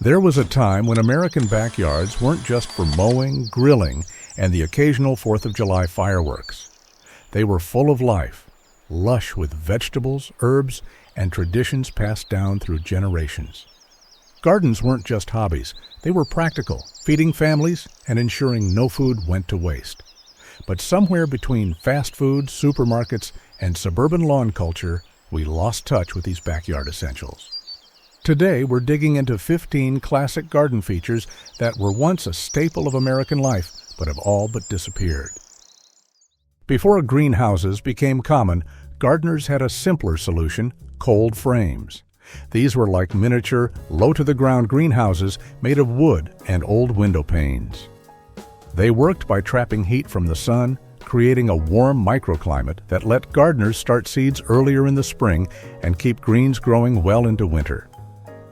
There was a time when American backyards weren't just for mowing, grilling, and the occasional 4th of July fireworks. They were full of life, lush with vegetables, herbs, and traditions passed down through generations. Gardens weren't just hobbies, they were practical, feeding families and ensuring no food went to waste. But somewhere between fast food, supermarkets, and suburban lawn culture, we lost touch with these backyard essentials. Today, we're digging into 15 classic garden features that were once a staple of American life, but have all but disappeared. Before greenhouses became common, gardeners had a simpler solution: cold frames. These were like miniature, low-to-the-ground greenhouses made of wood and old window panes. They worked by trapping heat from the sun, creating a warm microclimate that let gardeners start seeds earlier in the spring and keep greens growing well into winter.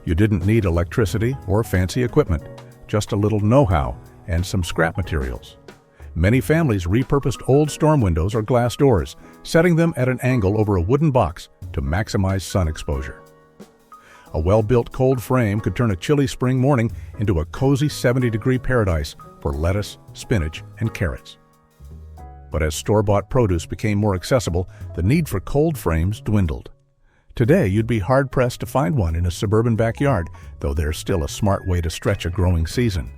You didn't need electricity or fancy equipment, just a little know-how and some scrap materials. Many families repurposed old storm windows or glass doors, setting them at an angle over a wooden box to maximize sun exposure. A well-built cold frame could turn a chilly spring morning into a cozy 70-degree paradise for lettuce, spinach, and carrots. But as store-bought produce became more accessible, the need for cold frames dwindled. Today, you'd be hard-pressed to find one in a suburban backyard, though there's still a smart way to stretch a growing season.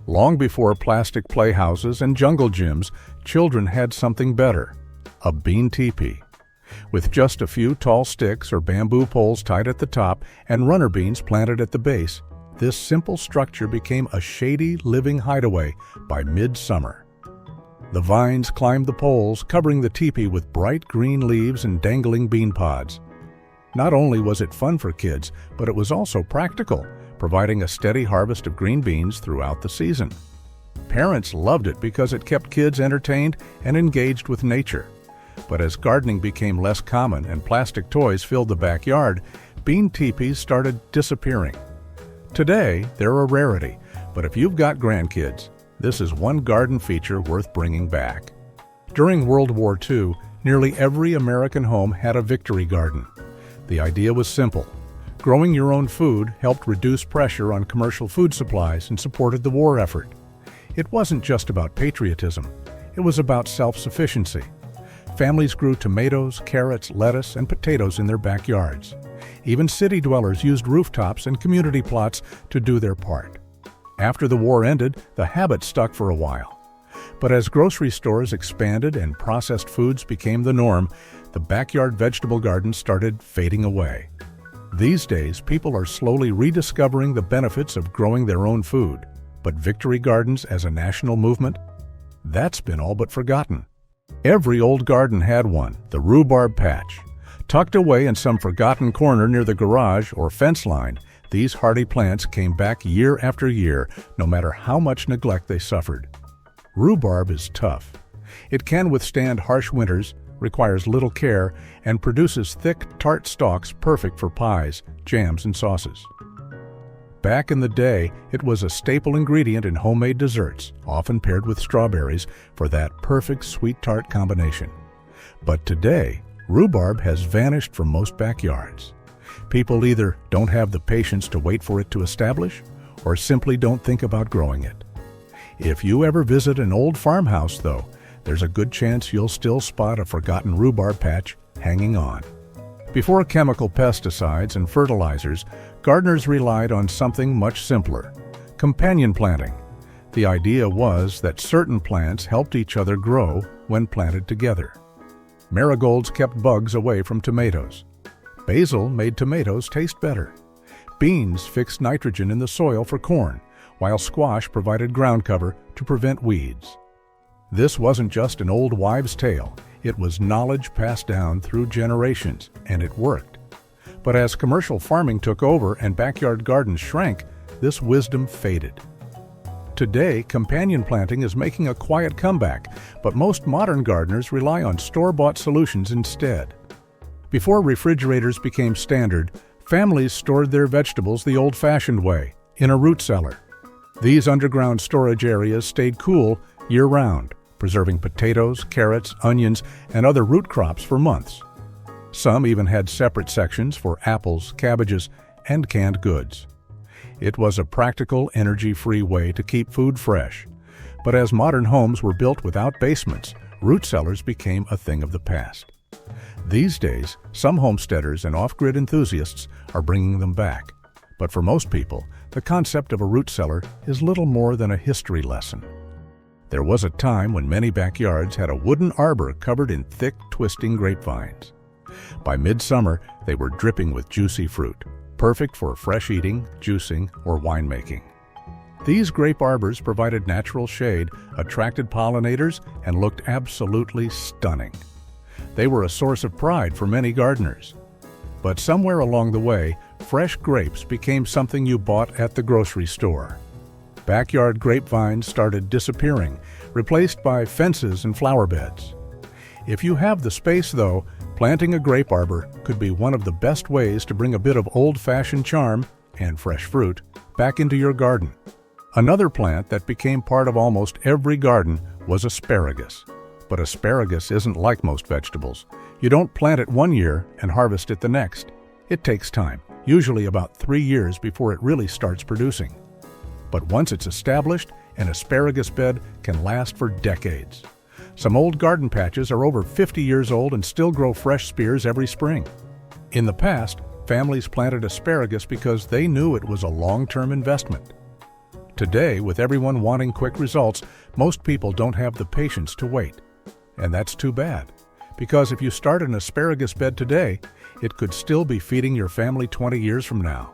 Long before plastic playhouses and jungle gyms, children had something better: a bean teepee. With just a few tall sticks or bamboo poles tied at the top and runner beans planted at the base, this simple structure became a shady, living hideaway by midsummer. The vines climbed the poles, covering the teepee with bright green leaves and dangling bean pods. Not only was it fun for kids, but it was also practical, providing a steady harvest of green beans throughout the season. Parents loved it because it kept kids entertained and engaged with nature. But as gardening became less common and plastic toys filled the backyard, bean teepees started disappearing. Today, they're a rarity, but if you've got grandkids, this is one garden feature worth bringing back. During World War II, nearly every American home had a victory garden. The idea was simple. Growing your own food helped reduce pressure on commercial food supplies and supported the war effort. It wasn't just about patriotism. It was about self-sufficiency. Families grew tomatoes, carrots, lettuce, and potatoes in their backyards. Even city dwellers used rooftops and community plots to do their part. After the war ended, the habit stuck for a while. But as grocery stores expanded and processed foods became the norm, the backyard vegetable garden started fading away. These days, people are slowly rediscovering the benefits of growing their own food. But victory gardens as a national movement? That's been all but forgotten. Every old garden had one, the Rhubarb Patch. Tucked away in some forgotten corner near the garage or fence line, these hardy plants came back year after year, no matter how much neglect they suffered. Rhubarb is tough. It can withstand harsh winters, requires little care, and produces thick, tart stalks perfect for pies, jams, and sauces. Back in the day, it was a staple ingredient in homemade desserts, often paired with strawberries for that perfect sweet-tart combination. But today, rhubarb has vanished from most backyards. People either don't have the patience to wait for it to establish, or simply don't think about growing it. If you ever visit an old farmhouse, though, there's a good chance you'll still spot a forgotten rhubarb patch hanging on. Before chemical pesticides and fertilizers, gardeners relied on something much simpler: companion planting. The idea was that certain plants helped each other grow when planted together. Marigolds kept bugs away from tomatoes. Basil made tomatoes taste better. Beans fixed nitrogen in the soil for corn, while squash provided ground cover to prevent weeds. This wasn't just an old wives' tale. It was knowledge passed down through generations, and it worked. But as commercial farming took over and backyard gardens shrank, this wisdom faded. Today, companion planting is making a quiet comeback, but most modern gardeners rely on store-bought solutions instead. Before refrigerators became standard, families stored their vegetables the old-fashioned way, in a root cellar. These underground storage areas stayed cool year-round, preserving potatoes, carrots, onions, and other root crops for months. Some even had separate sections for apples, cabbages, and canned goods. It was a practical, energy-free way to keep food fresh. But as modern homes were built without basements, root cellars became a thing of the past. These days, some homesteaders and off-grid enthusiasts are bringing them back. But for most people, the concept of a root cellar is little more than a history lesson. There was a time when many backyards had a wooden arbor covered in thick, twisting grapevines. By midsummer, they were dripping with juicy fruit, perfect for fresh eating, juicing, or winemaking. These grape arbors provided natural shade, attracted pollinators, and looked absolutely stunning. They were a source of pride for many gardeners. But somewhere along the way, fresh grapes became something you bought at the grocery store. Backyard grapevines started disappearing, replaced by fences and flower beds. If you have the space, though, planting a grape arbor could be one of the best ways to bring a bit of old-fashioned charm and fresh fruit back into your garden. Another plant that became part of almost every garden was asparagus. But asparagus isn't like most vegetables. You don't plant it one year and harvest it the next. It takes time, usually about 3 years before it really starts producing. But once it's established, an asparagus bed can last for decades. Some old garden patches are over 50 years old and still grow fresh spears every spring. In the past, families planted asparagus because they knew it was a long-term investment. Today, with everyone wanting quick results, most people don't have the patience to wait. And that's too bad, because if you start an asparagus bed today, it could still be feeding your family 20 years from now.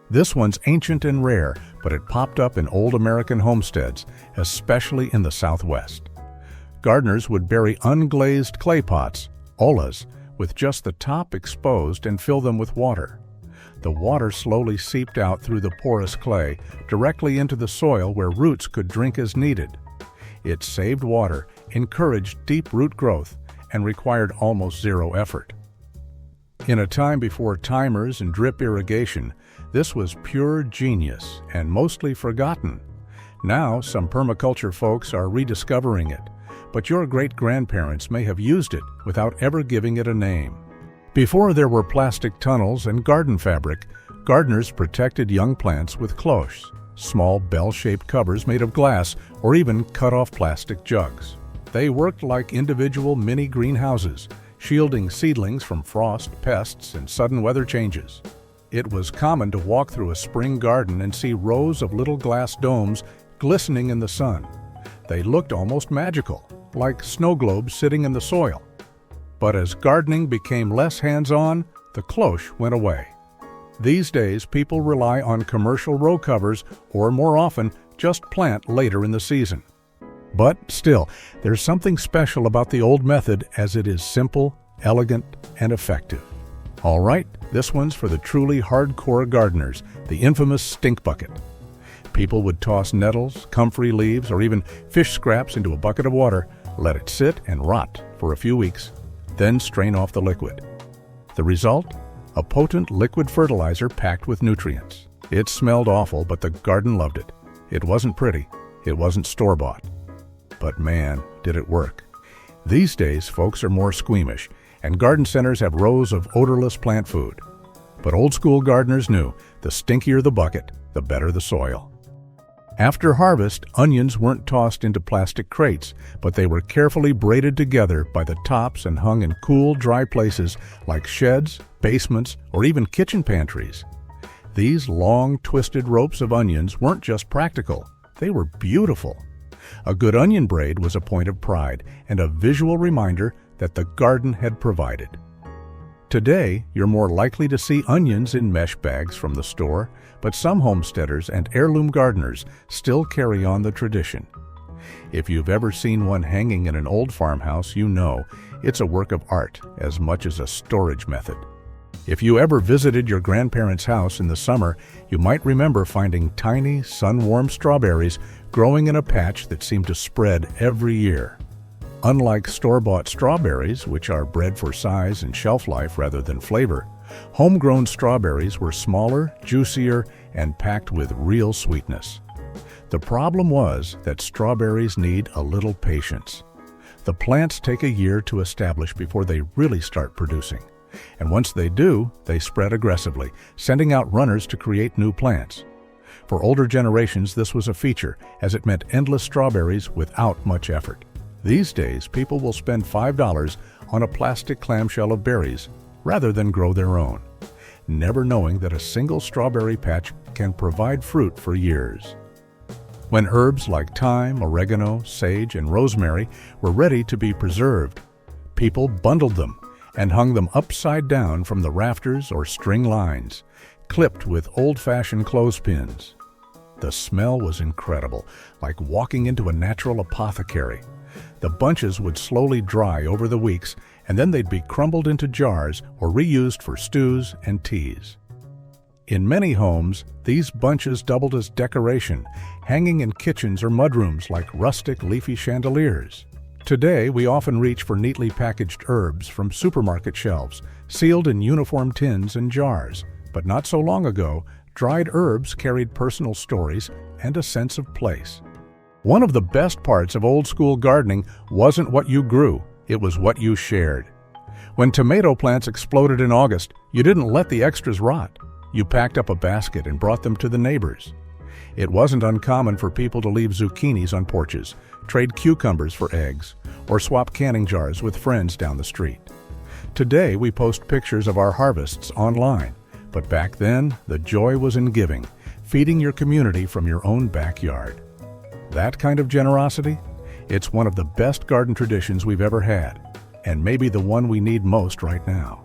This one's ancient and rare, but it popped up in old American homesteads, especially in the Southwest. Gardeners would bury unglazed clay pots, ollas, with just the top exposed and fill them with water. The water slowly seeped out through the porous clay, directly into the soil where roots could drink as needed. It saved water, encouraged deep root growth, and required almost zero effort. In a time before timers and drip irrigation, this was pure genius and mostly forgotten. Now, some permaculture folks are rediscovering it, but your great-grandparents may have used it without ever giving it a name. Before there were plastic tunnels and garden fabric, gardeners protected young plants with cloches, small bell-shaped covers made of glass or even cut-off plastic jugs. They worked like individual mini greenhouses, shielding seedlings from frost, pests, and sudden weather changes. It was common to walk through a spring garden and see rows of little glass domes glistening in the sun. They looked almost magical, like snow globes sitting in the soil. But as gardening became less hands-on, the cloche went away. These days, people rely on commercial row covers or, more often, just plant later in the season. But still, there's something special about the old method as it is simple, elegant, and effective. All right, this one's for the truly hardcore gardeners, the infamous stink bucket. People would toss nettles, comfrey leaves, or even fish scraps into a bucket of water, let it sit and rot for a few weeks, then strain off the liquid. The result? A potent liquid fertilizer packed with nutrients. It smelled awful, but the garden loved it. It wasn't pretty. It wasn't store-bought. But man, did it work. These days, folks are more squeamish, and garden centers have rows of odorless plant food. But old-school gardeners knew the stinkier the bucket, the better the soil. After harvest, onions weren't tossed into plastic crates, but they were carefully braided together by the tops and hung in cool, dry places like sheds, basements, or even kitchen pantries. These long, twisted ropes of onions weren't just practical, they were beautiful. A good onion braid was a point of pride and a visual reminder that the garden had provided. Today, you're more likely to see onions in mesh bags from the store, but some homesteaders and heirloom gardeners still carry on the tradition. If you've ever seen one hanging in an old farmhouse, you know it's a work of art as much as a storage method. If you ever visited your grandparents' house in the summer, you might remember finding tiny, sun-warmed strawberries growing in a patch that seemed to spread every year. Unlike store-bought strawberries, which are bred for size and shelf life rather than flavor, homegrown strawberries were smaller, juicier, and packed with real sweetness. The problem was that strawberries need a little patience. The plants take a year to establish before they really start producing. And once they do, they spread aggressively, sending out runners to create new plants. For older generations, this was a feature, as it meant endless strawberries without much effort. These days, people will spend $5 on a plastic clamshell of berries rather than grow their own, never knowing that a single strawberry patch can provide fruit for years. When herbs like thyme, oregano, sage, and rosemary were ready to be preserved, people bundled them and hung them upside down from the rafters or string lines, clipped with old-fashioned clothespins. The smell was incredible, like walking into a natural apothecary. The bunches would slowly dry over the weeks, and then they'd be crumbled into jars or reused for stews and teas. In many homes, these bunches doubled as decoration, hanging in kitchens or mudrooms like rustic leafy chandeliers. Today, we often reach for neatly packaged herbs from supermarket shelves, sealed in uniform tins and jars. But not so long ago, dried herbs carried personal stories and a sense of place. One of the best parts of old-school gardening wasn't what you grew, it was what you shared. When tomato plants exploded in August, you didn't let the extras rot. You packed up a basket and brought them to the neighbors. It wasn't uncommon for people to leave zucchinis on porches, trade cucumbers for eggs, or swap canning jars with friends down the street. Today, we post pictures of our harvests online, but back then, the joy was in giving, feeding your community from your own backyard. That kind of generosity? It's one of the best garden traditions we've ever had, and maybe the one we need most right now.